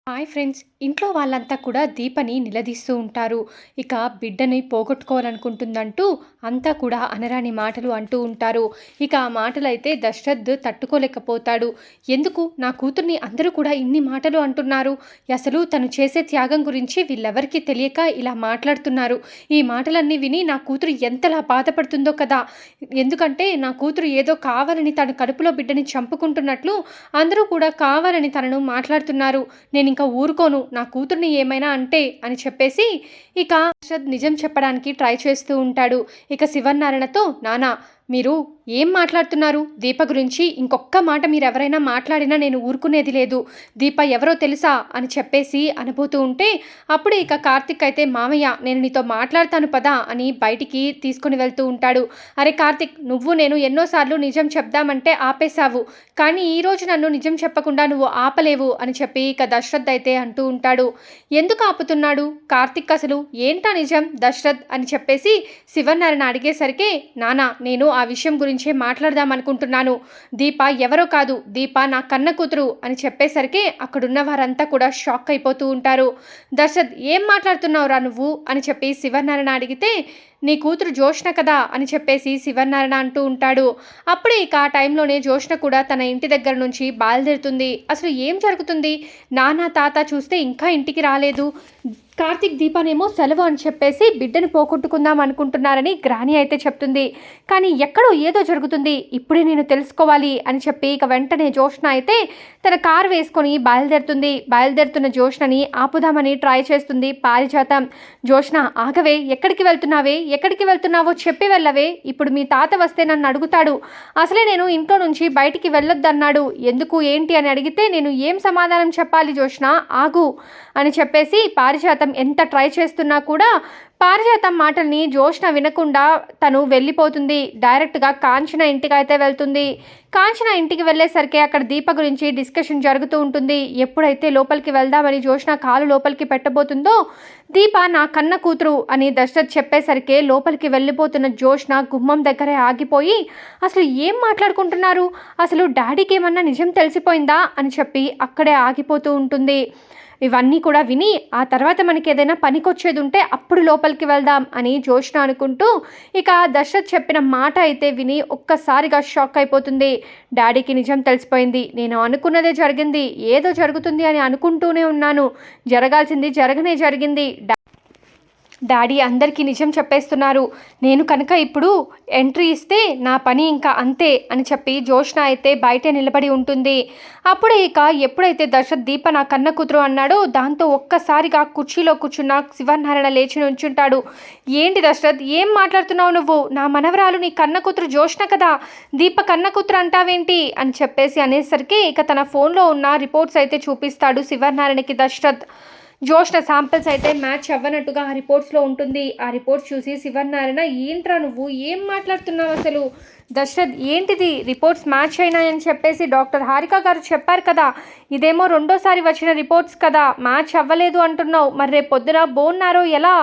Hi friends. ఇంట్లో వాళ్ళంతా కూడా దీపని నిలదీస్తూ ఉంటారు. ఇక బిడ్డని పోగొట్టుకోవాలనుకుంటుందంటూ అంతా కూడా అనరాని మాటలు అంటూ ఉంటారు. ఇక ఆ మాటలైతే దశరథ్ తట్టుకోలేకపోతాడు. ఎందుకు నా కూతుర్ని అందరూ కూడా ఇన్ని మాటలు అంటున్నారు? అసలు తను చేసే త్యాగం గురించి వీళ్ళెవరికీ తెలియక ఇలా మాట్లాడుతున్నారు. ఈ మాటలన్నీ విని నా కూతురు ఎంతలా బాధపడుతుందో కదా! ఎందుకంటే నా కూతురు ఏదో కావాలని తన కడుపులో బిడ్డని చంపుకుంటున్నట్లు అందరూ కూడా కావాలని తనను మాట్లాడుతున్నారు. నేనింక ఊరుకోను. నా కూతుర్ని ఏమైనా అంటే అని చెప్పేసి ఇక అర్షద్ నిజం చెప్పడానికి ట్రై చేస్తూ ఉంటాడు. ఇక శివనారాయణతో నాన్న మీరు ఏం మాట్లాడుతున్నారు? దీప గురించి ఇంకొక్క మాట మీరెవరైనా మాట్లాడినా నేను ఊరుకునేది లేదు. దీప ఎవరో తెలుసా అని చెప్పేసి అనబోతూ ఉంటే అప్పుడే ఇక కార్తిక్ అయితే మామయ్య నేను నీతో మాట్లాడతాను పదా అని బయటికి తీసుకుని వెళ్తూ ఉంటాడు. అరే కార్తిక్, నువ్వు నేను ఎన్నోసార్లు నిజం చెప్దామంటే ఆపేశావు, కానీ ఈరోజు నన్ను నిజం చెప్పకుండా నువ్వు ఆపలేవు అని చెప్పి ఇక దశరథ్ అయితే అంటూ ఉంటాడు. ఎందుకు ఆపుతున్నాడు కార్తిక్? అసలు ఏంటా నిజం దశరథ్ అని చెప్పేసి శివనారాయణ అడిగేసరికి నాన్న నేను ఆ విషయం గురించే మాట్లాడదాం అనుకుంటున్నాను. దీప ఎవరో కాదు, దీప నా కన్న కూతురు అని చెప్పేసరికి అక్కడున్న వారంతా కూడా షాక్ అయిపోతూ ఉంటారు. దశరథ్ ఏం మాట్లాడుతున్నావురా నువ్వు అని చెప్పి శివనారాయణ అడిగితే నీ కూతురు జోష్న కదా అని చెప్పేసి శివనారాయణ అంటూ ఉంటాడు. అప్పుడే ఇక ఆ టైంలోనే జోష్న కూడా తన ఇంటి దగ్గర నుంచి బయలుదేరుతుంది. అసలు ఏం జరుగుతుంది? నాన్న తాత చూస్తే ఇంకా ఇంటికి రాలేదు. కార్తిక్ దీపానేమో సెలవు అని చెప్పేసి బిడ్డను పోగొట్టుకుందాం అనుకుంటున్నారని గ్రాని అయితే చెప్తుంది. కానీ ఎక్కడో ఏదో జరుగుతుంది, ఇప్పుడే నేను తెలుసుకోవాలి అని చెప్పి ఇక వెంటనే జోష్న అయితే తన కారు వేసుకొని బయలుదేరుతుంది. బయలుదేరుతున్న జోష్నని ఆపుదామని ట్రై చేస్తుంది పారిజాతం. జోష్న ఆగవే, ఎక్కడికి వెళ్తున్నావే, ఎక్కడికి వెళ్తున్నావో చెప్పి వెళ్ళవే, ఇప్పుడు మీ తాత వస్తే నన్ను అడుగుతాడు. అసలే నేను ఇంట్లో నుంచి బయటికి వెళ్ళొద్దన్నాడు, ఎందుకు ఏంటి అని అడిగితే నేను ఏం సమాధానం చెప్పాలి జోష్న, ఆగు అని చెప్పేసి పారిజాతం ఎంత ట్రై చేస్తున్నా కూడా పారిజాతం మాటల్ని జోష్న వినకుండా తను వెళ్ళిపోతుంది. డైరెక్ట్గా కాంచన ఇంటికి అయితే వెళ్తుంది. కాంచన ఇంటికి వెళ్ళేసరికి అక్కడ దీప గురించి డిస్కషన్ జరుగుతూ ఉంటుంది. ఎప్పుడైతే లోపలికి వెళ్దామని జోష్న కాలు లోపలికి పెట్టబోతుందో దీప నా కన్న కూతురు అని దశరథ్ చెప్పేసరికి లోపలికి వెళ్ళిపోతున్న జోష్న గుమ్మం దగ్గరే ఆగిపోయి అసలు ఏం మాట్లాడుకుంటున్నారు, అసలు డాడీకి ఏమన్నా నిజం తెలిసిపోయిందా అని చెప్పి అక్కడే ఆగిపోతూ ఉంటుంది. ఇవన్నీ కూడా విని ఆ తర్వాత మనకి ఏదైనా పనికొచ్చేది ఉంటే అప్పుడు లోపలికి వెళ్దాం అని జోష్న అనుకుంటూ ఇక దశరథ్ చెప్పిన మాట అయితే విని ఒక్కసారిగా షాక్ అయిపోతుంది. డాడీకి నిజం తెలిసిపోయింది, నేను అనుకున్నదే జరిగింది, ఏదో జరుగుతుంది అని అనుకుంటూనే ఉన్నాను, జరగాల్సింది జరగనే జరిగింది, డాడీ అందరికీ నిజం చెప్పేస్తున్నారు, నేను కనుక ఇప్పుడు ఎంట్రీ ఇస్తే నా పని ఇంకా అంతే అని చెప్పి జోష్న అయితే బయటే నిలబడి ఉంటుంది. అప్పుడే ఇక ఎప్పుడైతే దశరథ్ దీప నా కన్న కూతురు అన్నాడో దాంతో ఒక్కసారిగా కుర్చీలో కూర్చున్న శివనారాయణ లేచి నుంచుంటాడు. ఏంటి దశరథ్, ఏం మాట్లాడుతున్నావు నువ్వు? నా మనవరాలు నీ కన్న కూతురు జోష్న కదా, దీప కన్న కూతురు అంటావేంటి అని చెప్పేసి అనేసరికి ఇక తన ఫోన్లో ఉన్న రిపోర్ట్స్ అయితే చూపిస్తాడు శివనారాయణకి దశరథ్. జోష్న శాంపిల్స్ అయితే మ్యాచ్ అవ్వనట్టుగా ఆ రిపోర్ట్స్లో ఉంటుంది. ఆ రిపోర్ట్స్ చూసి శివనారాయణ ఏంట్రా నువ్వు ఏం మాట్లాడుతున్నావు అసలు? దశరథ్ ఏంటిది, రిపోర్ట్స్ మ్యాచ్ అయినాయని చెప్పేసి డాక్టర్ హారిక గారు చెప్పారు కదా, ఇదేమో రెండోసారి వచ్చిన రిపోర్ట్స్ కదా, మ్యాచ్ అవ్వలేదు అంటున్నావు, మరి రేపు పొద్దున బోన్నారో ఎలా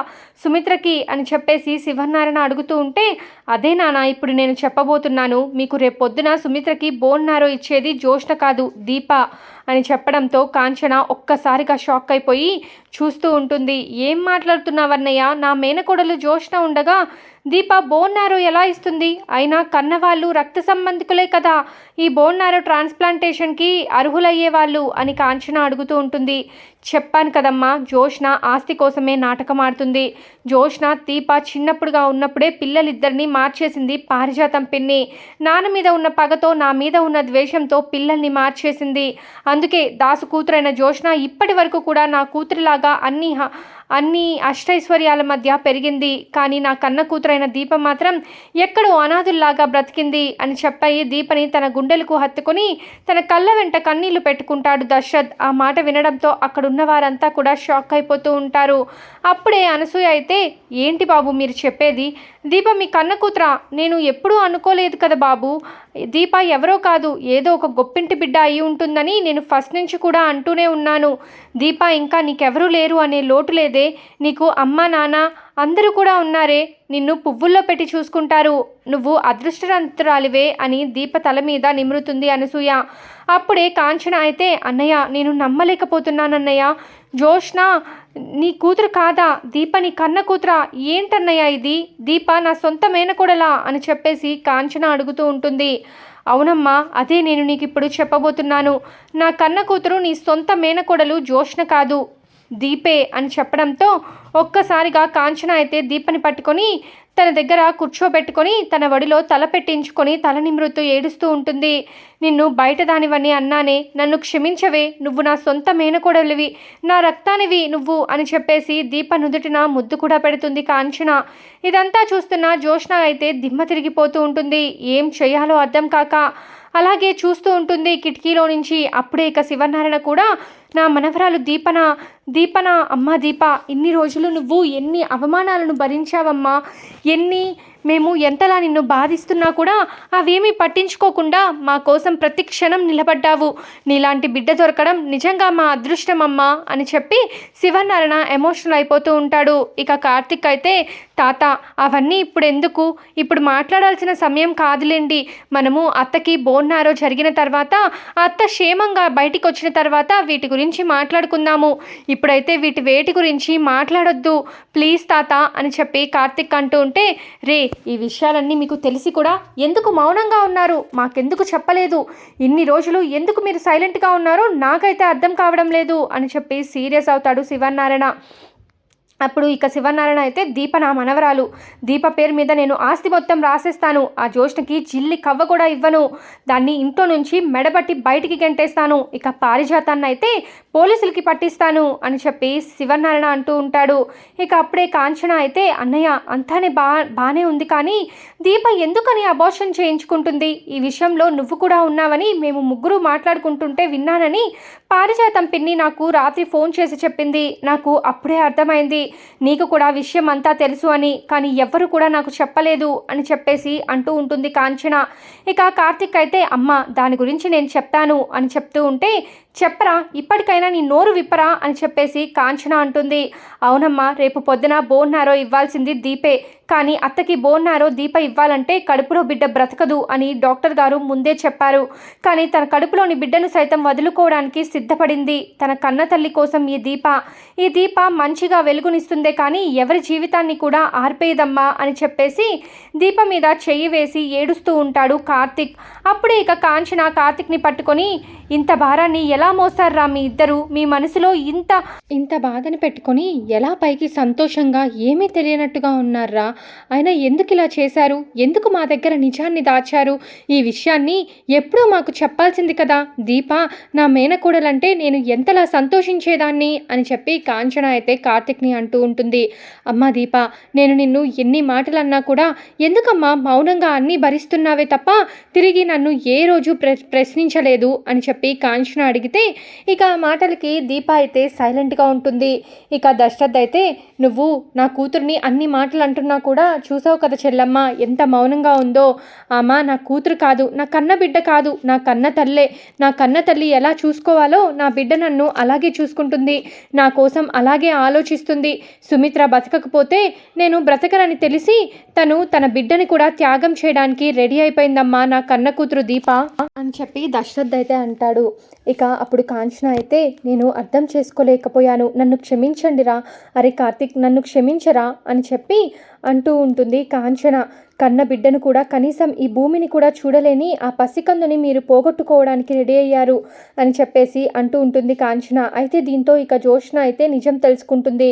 సుమిత్రకి అని చెప్పేసి శివనారాయణ అడుగుతూ ఉంటే అదే నాన్న ఇప్పుడు నేను చెప్పబోతున్నాను, మీకు రేపు పొద్దున సుమిత్రకి బోన్నారో ఇచ్చేది జోష్న కాదు దీప అని చెప్పడంతో కాంచన ఒక్కసారిగా షాక్ అయిపోయి చూస్తూ ఉంటుంది. ఏం మాట్లాడుతున్నావన్నయ్య, నా మేనకోడలు జోష్న ఉండగా దీప బోన్ మ్యారో ఎలా ఇస్తుంది? అయినా కన్నవాళ్ళు రక్త సంబంధికులే కదా ఈ బోన్ మ్యారో ట్రాన్స్ప్లాంటేషన్కి అర్హులయ్యే వాళ్ళు అని కాంచన అడుగుతూ ఉంటుంది. చెప్పాను కదమ్మా, జోష్న ఆస్తి కోసమే నాటకం ఆడుతుంది. జోష్న దీప చిన్నప్పుడుగా ఉన్నప్పుడే పిల్లలిద్దరినీ మార్చేసింది పారిజాతం పిన్ని. నాన్న మీద ఉన్న పగతో నా మీద ఉన్న ద్వేషంతో పిల్లల్ని మార్చేసింది. అందుకే దాసు కూతురైన జోష్న ఇప్పటి వరకు కూడా నా కూతురిలాగా అన్ని అష్టైశ్వర్యాల మధ్య పెరిగింది. కానీ నా కన్న కూతురైన దీప మాత్రం ఎక్కడో అనాథుల్లాగా బ్రతికింది అని చెప్పి దీపని తన గుండెలకు హత్తుకొని తన కళ్ళ వెంట కన్నీళ్లు పెట్టుకుంటాడు దశరథ్. ఆ మాట వినడంతో అక్కడున్న వారంతా కూడా షాక్ అయిపోతూ ఉంటారు. అప్పుడే అనసూయ అయితే ఏంటి బాబు మీరు చెప్పేది, దీప మీ కన్న కూతురా? నేను ఎప్పుడూ అనుకోలేదు కదా బాబు, దీప ఎవరో కాదు ఏదో ఒక గొప్పింటి బిడ్డ అయి ఉంటుందని నేను ఫస్ట్ నుంచి కూడా అంటూనే ఉన్నాను. దీప ఇంకా నీకెవరూ లేరు అనే లోటు లేదే, నీకు అమ్మ నాన్న అందరూ కూడా ఉన్నారే, నిన్ను పువ్వుల్లో పెట్టి చూసుకుంటారు, నువ్వు అదృష్టవంతురాలివే అని దీప తల మీద నిమురుతుంది అనసూయ. అప్పుడే కాంచన అయితే, అన్నయ్య నేను నమ్మలేకపోతున్నానన్నయ్య, జోష్న నీ కూతురు కాదా, దీప నీ కన్న కూతురా, ఏంటన్నయ్య ఇది, దీప నా సొంత మేనకోడలా అని చెప్పేసి కాంచన అడుగుతూ ఉంటుంది. అవునమ్మా, అదే నేను నీకు ఇప్పుడు చెప్పబోతున్నాను. నా కన్న కూతురు నీ సొంత మేనకోడలు జోష్న కాదు, దీపే అని చెప్పడంతో ఒక్కసారిగా కాంచన అయితే దీపని పట్టుకొని తన దగ్గర కూర్చోబెట్టుకొని తన వడిలో తల పెట్టించుకొని తల నిమృతూ ఏడుస్తూ ఉంటుంది. నిన్ను బయట దానివన్నీ అన్నానే, నన్ను క్షమించవే, నువ్వు నా సొంత మేనకోడలివి, నా రక్తానివి నువ్వు అని చెప్పేసి దీప నుదుటిన ముద్దు కూడా పెడుతుంది కాంచన. ఇదంతా చూస్తున్న జోష్న అయితే దిమ్మ తిరిగిపోతూ ఉంటుంది. ఏం చేయాలో అర్థం కాక అలాగే చూస్తూ ఉంటుంది కిటికీలో నుంచి. అప్పుడే ఇక శివనారాయణ కూడా, నా మనవరాలు దీపన అమ్మా దీప, ఇన్ని రోజులు నువ్వు ఎన్ని అవమానాలను భరించావమ్మా, మేము ఎంతలా నిన్ను బాధిస్తున్నా కూడా అవేమీ పట్టించుకోకుండా మా కోసం ప్రతి క్షణం నిలబడ్డావు, నీలాంటి బిడ్డ దొరకడం నిజంగా మా అదృష్టమమ్మా అని చెప్పి శివనారాయణ ఎమోషనల్ అయిపోతూ ఉంటాడు. ఇక కార్తిక్ అయితే, తాత అవన్నీ ఇప్పుడు ఎందుకు, ఇప్పుడు మాట్లాడాల్సిన సమయం కాదులేండి, మనము అత్తకి బోన్నారో జరిగిన తర్వాత అత్త క్షేమంగా బయటికి వచ్చిన తర్వాత వీటి గురించి మాట్లాడుకుందాము, ఇప్పుడైతే వేటి గురించి మాట్లాడొద్దు ప్లీజ్ తాత అని చెప్పి కార్తిక్ అంటూ ఉంటే, రే ఈ విషయాలన్నీ మీకు తెలిసి కూడా ఎందుకు మౌనంగా ఉన్నారు, మాకెందుకు చెప్పలేదు, ఇన్ని రోజులు ఎందుకు మీరు సైలెంట్గా ఉన్నారో నాకైతే అర్థం కావడం లేదు అని చెప్పి సీరియస్ అవుతాడు శివనారాయణ. అప్పుడు ఇక శివనారాయణ అయితే, దీప నా మనవరాలు, దీప పేరు మీద నేను ఆస్తి మొత్తం రాసేస్తాను, ఆ జోష్ణకి జిల్లి కవ్వ కూడా ఇవ్వను, దాన్ని ఇంట్లో నుంచి మెడబట్టి బయటికి గెంటేస్తాను, ఇక పారిజాతాన్ని అయితే పోలీసులకి పట్టిస్తాను అని చెప్పి శివనారాయణ అంటూ ఉంటాడు. ఇక అప్పుడే కాంచన అయితే, అన్నయ్య అంతానే బాగానే ఉంది, కానీ దీప ఎందుకని అబార్షన్ చేయించుకుంటుంది, ఈ విషయంలో నువ్వు కూడా ఉన్నావని మేము ముగ్గురు మాట్లాడుకుంటుంటే విన్నానని పారిజాతం పిన్ని నాకు రాత్రి ఫోన్ చేసి చెప్పింది, నాకు అప్పుడే అర్థమైంది నీకు కూడా విషయం అంతా తెలుసు అని, కానీ ఎవ్వరు కూడా నాకు చెప్పలేదు అని చెప్పేసి అంటూ ఉంటుంది కాంచన. ఇక కార్తిక్ అయితే, అమ్మ దాని గురించి నేను చెప్తాను అని చెప్తూ ఉంటే, చెప్పరా ఇప్పటికైనా నీ నోరు విప్పరా అని చెప్పేసి కాంచన అంటుంది. అవునమ్మా, రేపు పొద్దున బోన్నారో ఇవ్వాల్సింది దీపే, కానీ అత్తకి బోన్నారో దీప ఇవ్వాలంటే కడుపులో బిడ్డ బ్రతకదు అని డాక్టర్ గారు ముందే చెప్పారు, కానీ తన కడుపులోని బిడ్డను సైతం వదులుకోవడానికి సిద్ధపడింది తన కన్న తల్లి కోసం. ఈ దీప మంచిగా వెలుగునిస్తుందే కానీ ఎవరి జీవితాన్ని కూడా ఆర్పేయదమ్మా అని చెప్పేసి దీప మీద చెయ్యి వేసి ఏడుస్తూ ఉంటాడు కార్తిక్. అప్పుడే ఇక కాంచన కార్తిక్ని పట్టుకొని, ఇంత భారాన్ని ఎలా మోస్తారా మీ ఇద్దరు, మీ మనసులో ఇంత బాధని పెట్టుకొని ఎలా పైకి సంతోషంగా ఏమీ తెలియనట్టుగా ఉన్నారా, ఆయన ఎందుకు ఇలా చేశారు, ఎందుకు మా దగ్గర నిజాన్ని దాచారు, ఈ విషయాన్ని ఎప్పుడూ మాకు చెప్పాల్సింది కదా, దీప నా మేనకోడలంటే నేను ఎంతలా సంతోషించేదాన్ని అని చెప్పి కాంచన అయితే కార్తిక్ని అంటూ ఉంటుంది. అమ్మా దీప, నేను నిన్ను ఎన్ని మాటలు అన్నా కూడా ఎందుకమ్మా మౌనంగా అన్నీ భరిస్తున్నావే తప్ప తిరిగి నన్ను ఏ రోజు ప్రశ్నించలేదు అని చెప్పి కాంచన అడిగితే, ఇక ఆ మాటలకి దీప అయితే సైలెంట్గా ఉంటుంది. ఇక దశరథ్ అయితే, నువ్వు నా కూతుర్ని అన్ని మాటలు అంటున్నా కూడా చూసావు కదా చెల్లమ్మ ఎంత మౌనంగా ఉందో, అమ్మా నా కూతురు కాదు, నా కన్న బిడ్డ కాదు, నా కన్న తల్లే, నా కన్న తల్లి ఎలా చూసుకోవాలో నా బిడ్డ నన్ను అలాగే చూసుకుంటుంది, నా కోసం అలాగే ఆలోచిస్తుంది, సుమిత్ర బతకకపోతే నేను బ్రతకనని తెలిసి తన బిడ్డని కూడా త్యాగం చేయడానికి రెడీ అయిపోయిందమ్మా నా కన్న కూతురు దీప అని చెప్పి దశరథ్ అయితే అంటాడు. ఇక అప్పుడు కాంచన అయితే, నేను అర్థం చేసుకోలేకపోయాను, నన్ను క్షమించండిరా, అరే కార్తిక్ నన్ను క్షమించరా అని చెప్పి అంటూ ఉంటుంది కాంచన. కన్న బిడ్డను కూడా కనీసం ఈ భూమిని కూడా చూడలేని ఆ పసికందుని మీరు పోగొట్టుకోవడానికి రెడీ అయ్యారు అని చెప్పేసి అంటూ ఉంటుంది కాంచన. అయితే దీంతో ఇక జోష్న అయితే నిజం తెలుసుకుంటుంది.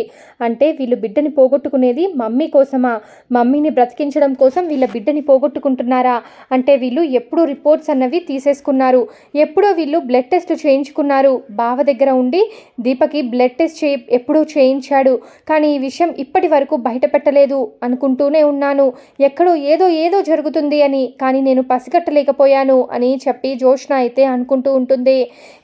అంటే వీళ్ళు బిడ్డని పోగొట్టుకునేది మమ్మీ కోసమా, మమ్మీని బ్రతికించడం కోసం వీళ్ళ బిడ్డని పోగొట్టుకుంటున్నారా, అంటే వీళ్ళు ఎప్పుడూ రిపోర్ట్స్ అన్నవి తీసేసుకున్నారు, ఎప్పుడో వీళ్ళు బ్లడ్ టెస్ట్ చేయించుకున్నారు, బావ దగ్గర ఉండి దీపకి బ్లడ్ టెస్ట్ ఎప్పుడూ చేయించాడు, కానీ ఈ విషయం ఇప్పటి వరకు బయట పెట్టలేదు అనుకుంటూనే ఉన్నాను, ఎక్కడో ఏదో ఏదో జరుగుతుంది అని, కానీ నేను పసిగట్టలేకపోయాను అని చెప్పి జ్యోత్స్న అయితే అనుకుంటూ ఉంటుంది.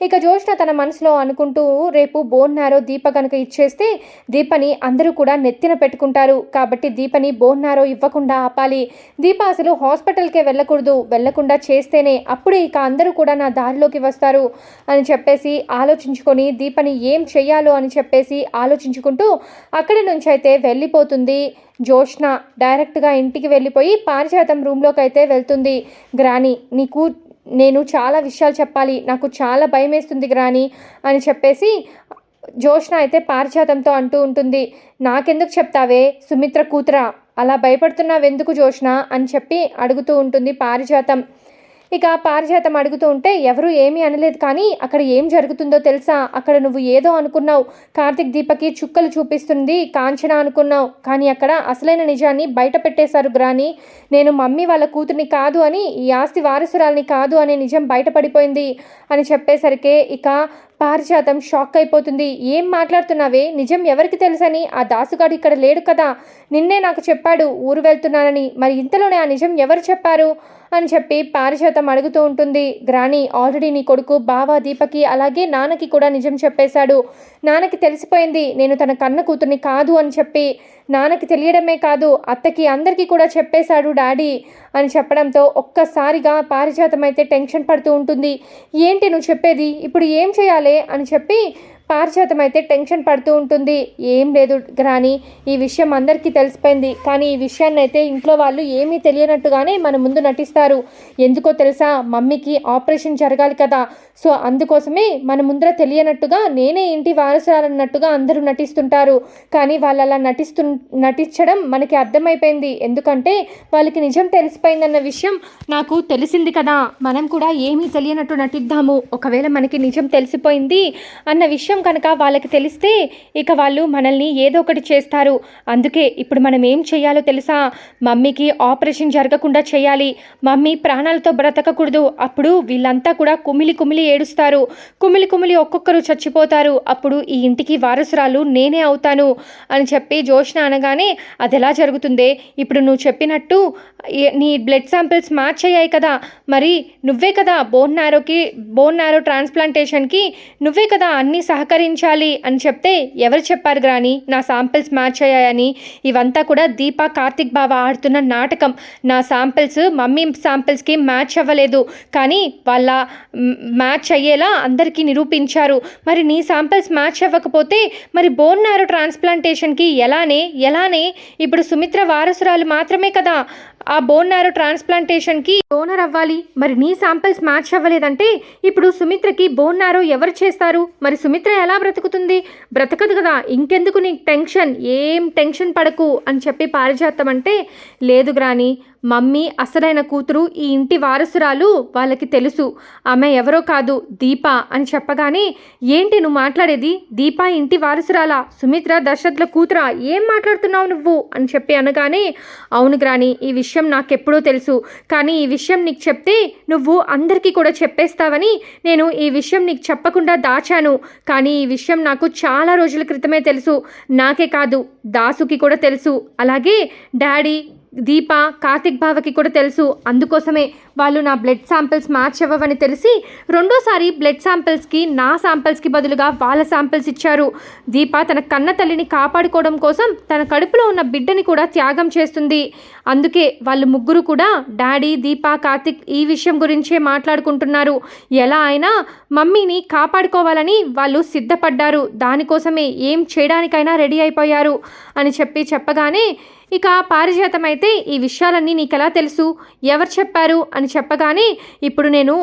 ఇక జ్యోత్స్న తన మనసులో అనుకుంటూ రేపు బోన్ మ్యారో దీప కనుక ఇచ్చేస్తే దీపని అందరూ కూడా నెత్తిన పెట్టుకుంటారు, కాబట్టి దీపని బోన్ మ్యారో ఇవ్వకుండా ఆపాలి. దీప అసలు హాస్పిటల్కే వెళ్ళకుండా చేస్తేనే అప్పుడు ఇక అందరూ కూడా నా దారిలోకి వస్తారు అని చెప్పేసి ఆలోచించుకొని దీపని ఏం చెయ్యాలో అని చెప్పేసి ఆలోచించుకుంటూ అక్కడి నుంచి అయితే వెళ్ళిపోతుంది జ్యోత్స్న. డైరెక్ట్గా ఇంటికి వెళ్ళిపోయి పారిజాతం రూమ్లోకి అయితే వెళ్తుంది. గ్రాని, నీకు నేను చాలా విషయాలు చెప్పాలి, నాకు చాలా భయం వేస్తుంది గ్రాని అని చెప్పేసి జ్యోత్స్న అయితే పారిజాతంతో అంటూ ఉంటుంది. నాకెందుకు చెప్తావే, సుమిత్ర కూతురా, అలా భయపడుతున్నావెందుకు జ్యోత్స్న అని చెప్పి అడుగుతూ ఉంటుంది పారిజాతం. ఇక పారిజాతం అడుగుతూ ఉంటే ఎవరు ఏమీ అనలేదు, కానీ అక్కడ ఏం జరుగుతుందో తెలుసా, అక్కడ నువ్వు ఏదో అనుకున్నావు, కార్తిక్ దీపకి చుక్కలు చూపిస్తుంది కాంచన అనుకున్నావు, కానీ అక్కడ అసలైన నిజాన్ని బయట పెట్టేశారు గ్రాని. నేను మమ్మీ వాళ్ళ కూతుర్ని కాదు అని, ఈ ఆస్తి వారసురాల్ని కాదు అనే నిజం బయటపడిపోయింది అని చెప్పేసరికి ఇక పారిజాతం షాక్ అయిపోతుంది. ఏం మాట్లాడుతున్నావే, నిజం ఎవరికి తెలుసని? ఆ దాసుగాడు ఇక్కడ లేడు కదా, నిన్నే నాకు చెప్పాడు ఊరు వెళ్తున్నానని, మరి ఇంతలోనే ఆ నిజం ఎవరు చెప్పారు అని చెప్పి పారిజాతం అడుగుతూ ఉంటుంది. గ్రాని, ఆల్రెడీ నీ కొడుకు బావ దీపకి అలాగే నాన్నకి కూడా నిజం చెప్పేశాడు. నాన్నకి తెలిసిపోయింది నేను తన కన్న కూతుర్ని కాదు అని చెప్పి, నాన్నకి తెలియడమే కాదు అత్తకి అందరికీ కూడా చెప్పేశాడు డాడీ అని చెప్పడంతో ఒక్కసారిగా పారిజాతం అయితే టెన్షన్ పడుతూ ఉంటుంది. ఏంటి నువ్వు చెప్పేది, ఇప్పుడు ఏం చేయాలి అని చెప్పి పారిజాతం అయితే టెన్షన్ పడుతూ ఉంటుంది. ఏం లేదు గ్రాని, ఈ విషయం అందరికీ తెలిసిపోయింది, కానీ ఈ విషయాన్ని అయితే ఇంట్లో వాళ్ళు ఏమీ తెలియనట్టుగానే మన ముందు నటిస్తారు. ఎందుకో తెలుసా, మమ్మీకి ఆపరేషన్ జరగాలి కదా, సో అందుకోసమే మన ముందర తెలియనట్టుగా నేనే ఇంటి వారసురాలన్నట్టుగా అందరూ నటిస్తుంటారు. కానీ వాళ్ళు అలా నటించడం మనకి అర్థమైపోయింది, ఎందుకంటే వాళ్ళకి నిజం తెలిసిపోయిందన్న విషయం నాకు తెలిసింది కదా, మనం కూడా ఏమీ తెలియనట్టు నటిద్దాము. ఒకవేళ మనకి నిజం తెలిసిపోయింది అన్న విషయం కనుక వాళ్ళకి తెలిస్తే ఇక వాళ్ళు మనల్ని ఏదో ఒకటి చేస్తారు. అందుకే ఇప్పుడు మనం ఏం చేయాలో తెలుసా, మమ్మీకి ఆపరేషన్ జరగకుండా చేయాలి, మమ్మీ ప్రాణాలతో బ్రతకకూడదు. అప్పుడు వీళ్ళంతా కూడా కుమిలి ఏడుస్తారు, కుమిలి ఒక్కొక్కరు చచ్చిపోతారు, అప్పుడు ఈ ఇంటికి వారసురాలు నేనే అవుతాను అని చెప్పి జ్యోత్స్న అనగానే, అది ఎలా జరుగుతుందే, ఇప్పుడు నువ్వు చెప్పినట్టు నీ బ్లడ్ శాంపిల్స్ మ్యాచ్ అయ్యాయి కదా, మరి నువ్వే కదా బోన్ మ్యారో ట్రాన్స్ప్లాంటేషన్కి నువ్వే కదా అన్నీ సహకరించాలి అని చెప్తే, ఎవరు చెప్పారు గ్రాని నా శాంపిల్స్ మ్యాచ్ అయ్యాయని? ఇవంతా కూడా దీప కార్తిక్ బావ ఆడుతున్న నాటకం. నా శాంపిల్స్ మమ్మీ శాంపిల్స్కి మ్యాచ్ అవ్వలేదు, కానీ వాళ్ళ మ్యాచ్ అయ్యేలా అందరికీ నిరూపించారు. మరి నీ శాంపిల్స్ మ్యాచ్ అవ్వకపోతే మరి బోన్ మ్యారో ట్రాన్స్ప్లాంటేషన్కి ఎలానే ఇప్పుడు సుమిత్ర వారసురాలు మాత్రమే కదా ఆ బోన్ మ్యారో ట్రాన్స్ప్లాంటేషన్కి డోనర్ అవ్వాలి. మరి నీ శాంపిల్స్ మ్యాచ్ అవ్వలేదంటే ఇప్పుడు సుమిత్రకి బోన్ మ్యారో ఎవరు చేస్తారు? మరి సుమిత్ర ఎలా బ్రతుకుతుంది? బ్రతకదు కదా, ఇంకెందుకు నీకు టెన్షన్, ఏం టెన్షన్ పడకు అని చెప్పి పారిజాతం అంటే, లేదు గ్రాని, మమ్మీ అసలైన కూతురు ఈ ఇంటి వారసురాలు వాళ్ళకి తెలుసు, ఆమె ఎవరో కాదు దీప అని చెప్పగానే, ఏంటి నువ్వు మాట్లాడేది, దీప ఇంటి వారసురాలా, సుమిత్ర దశరథుల కూతురా, ఏం మాట్లాడుతున్నావు నువ్వు అని చెప్పి అనగానే, అవును గ్రాని, ఈ విషయం నాకెప్పుడో తెలుసు, కానీ ఈ విషయం నీకు చెప్తే నువ్వు అందరికీ కూడా చెప్పేస్తావని నేను ఈ విషయం నీకు చెప్పకుండా దాచాను. కానీ ఈ విషయం నాకు చాలా రోజుల క్రితమే తెలుసు, నాకే కాదు దాసుకి కూడా తెలుసు, అలాగే డాడీ దీప కార్తిక్ బావకి కూడా తెలుసు. అందుకోసమే వాళ్ళు నా బ్లడ్ శాంపిల్స్ మ్యాచ్ అవ్వవని తెలిసి రెండోసారి బ్లడ్ శాంపిల్స్కి నా శాంపిల్స్కి బదులుగా వాళ్ళ శాంపిల్స్ ఇచ్చారు. దీప తన కన్న తల్లిని కాపాడుకోవడం కోసం తన కడుపులో ఉన్న బిడ్డని కూడా త్యాగం చేస్తుంది. అందుకే వాళ్ళు ముగ్గురు కూడా డాడీ దీప కార్తిక్ ఈ విషయం గురించే మాట్లాడుకుంటున్నారు. ఎలా అయినా మమ్మీని కాపాడుకోవాలని వాళ్ళు సిద్ధపడ్డారు, దానికోసమే ఏం చేయడానికైనా రెడీ అయిపోయారు అని చెప్పగానే ఇక పారిజాతం అయితే, ఈ విషయాలన్నీ నీకెలా తెలుసు, ఎవరు చెప్పారు అని చెప్పగానే, ఇప్పుడు నేను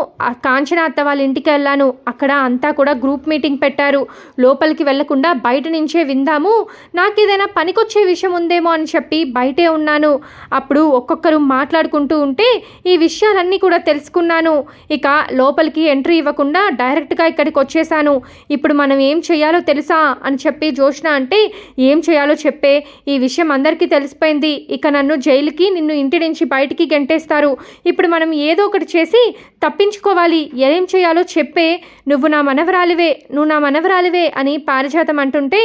కాంచన అత్త వాళ్ళ ఇంటికి వెళ్ళాను, అక్కడ అంతా కూడా గ్రూప్ మీటింగ్ పెట్టారు, లోపలికి వెళ్లకుండా బయట నుంచే విందాము, నాకు ఏదైనా పనికొచ్చే విషయం ఉందేమో అని చెప్పి బయటే ఉన్నాను. అప్పుడు ఒక్కొక్కరు మాట్లాడుకుంటూ ఉంటే ఈ విషయాలన్నీ కూడా తెలుసుకున్నాను. ఇక లోపలికి ఎంట్రీ ఇవ్వకుండా డైరెక్ట్గా ఇక్కడికి వచ్చేసాను. ఇప్పుడు మనం ఏం చేయాలో తెలుసా అని చెప్పి జ్యోత్స్న అంటే, ఏం చేయాలో చెప్పే, ఈ విషయం అందరికీ తెలిసిపోయింది, ఇక నన్ను జైలుకి నిన్ను ఇంటి నుంచి బయటికి గెంటేస్తారు, ఇప్పుడు మనం మనం ఏదో ఒకటి చేసి తప్పించుకోవాలి. ఏం చేయాలో చెప్పే, నువ్వు నా మనవరాలివే అని పారిజాతం అంటుంటే,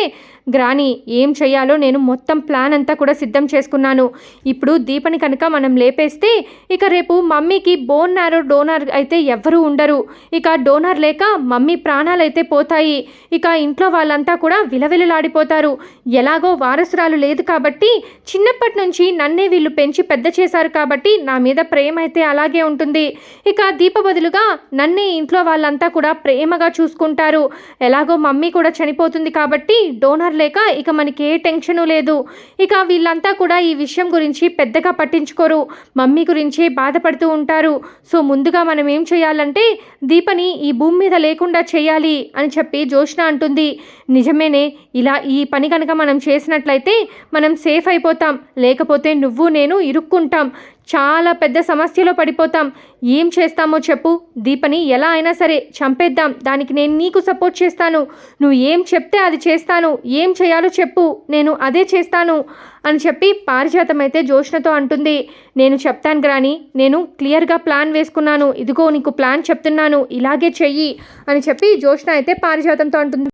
గ్రాని ఏం చెయ్యాలో నేను మొత్తం ప్లాన్ అంతా కూడా సిద్ధం చేసుకున్నాను. ఇప్పుడు దీపని కనుక మనం లేపేస్తే ఇక రేపు మమ్మీకి బోన్ మ్యారో డోనర్ అయితే ఎవ్వరూ ఉండరు. ఇక డోనర్ లేక మమ్మీ ప్రాణాలైతే పోతాయి. ఇక ఇంట్లో వాళ్ళంతా కూడా విలవిలలాడిపోతారు. ఎలాగో వారసురాలు లేదు కాబట్టి, చిన్నప్పటి నుంచి నన్నే వీళ్ళు పెంచి పెద్ద చేశారు కాబట్టి నా మీద ప్రేమ అయితే అలాగే ఉంటుంది. ఇక దీప బదులుగా నన్నే ఇంట్లో వాళ్ళంతా కూడా ప్రేమగా చూసుకుంటారు. ఎలాగో మమ్మీ కూడా చనిపోతుంది కాబట్టి డోనర్ లేక ఇక మనకి ఏ టెన్షను లేదు. ఇక వీళ్ళంతా కూడా ఈ విషయం గురించి పెద్దగా పట్టించుకోరు, మమ్మీ గురించి బాధపడుతూ ఉంటారు. సో ముందుగా మనం ఏం చేయాలంటే దీపని ఈ భూమి మీద లేకుండా చేయాలి అని చెప్పి జోష్న అంటుంది. నిజమేనే, ఇలా ఈ పని కనుక మనం చేసినట్లయితే మనం సేఫ్ అయిపోతాం. లేకపోతే నువ్వు నేను ఇరుక్కుంటాం, చాలా పెద్ద సమస్యలో పడిపోతాం. ఏం చేస్తామో చెప్పు, దీపని ఎలా అయినా సరే చంపేద్దాం. దానికి నేను నీకు సపోర్ట్ చేస్తాను. నువ్వు ఏం చెప్తే అది చేస్తాను. ఏం చేయాలో చెప్పు, నేను అదే చేస్తాను అని చెప్పి పారిజాతం అయితే జోష్నతో అంటుంది. నేను చెప్తాను గ్రాని, నేను క్లియర్గా ప్లాన్ వేసుకున్నాను. ఇదిగో నీకు ప్లాన్ చెప్తున్నాను, ఇలాగే చెయ్యి అని చెప్పి జోష్న అయితే పారిజాతంతో అంటుంది.